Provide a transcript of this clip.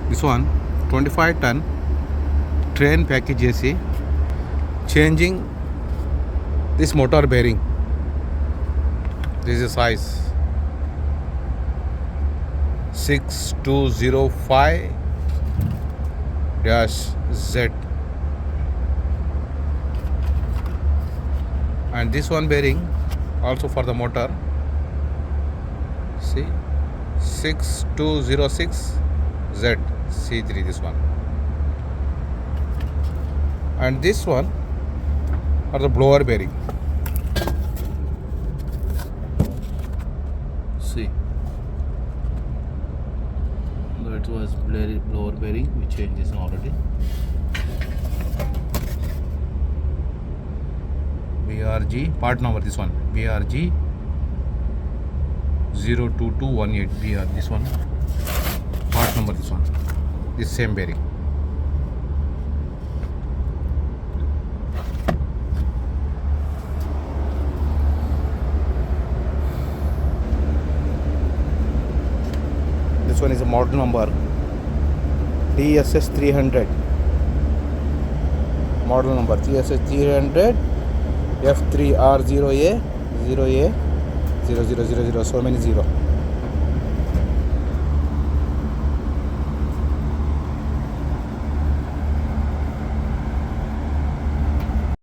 This one 25 ton Trane package AC, changing this motor bearing. This is size 6205-Z, and this one bearing also for the motor. See, 6206Z C3, this one, and this one are the blower bearing. See, that was blower bearing. We changed this one already. BRG part number, this one BRG 02218 BR, this one part number, this one, this same bearing. This one is a model number DSS 300, model number DSS 300 F3R0A 0A 0000, so many 0.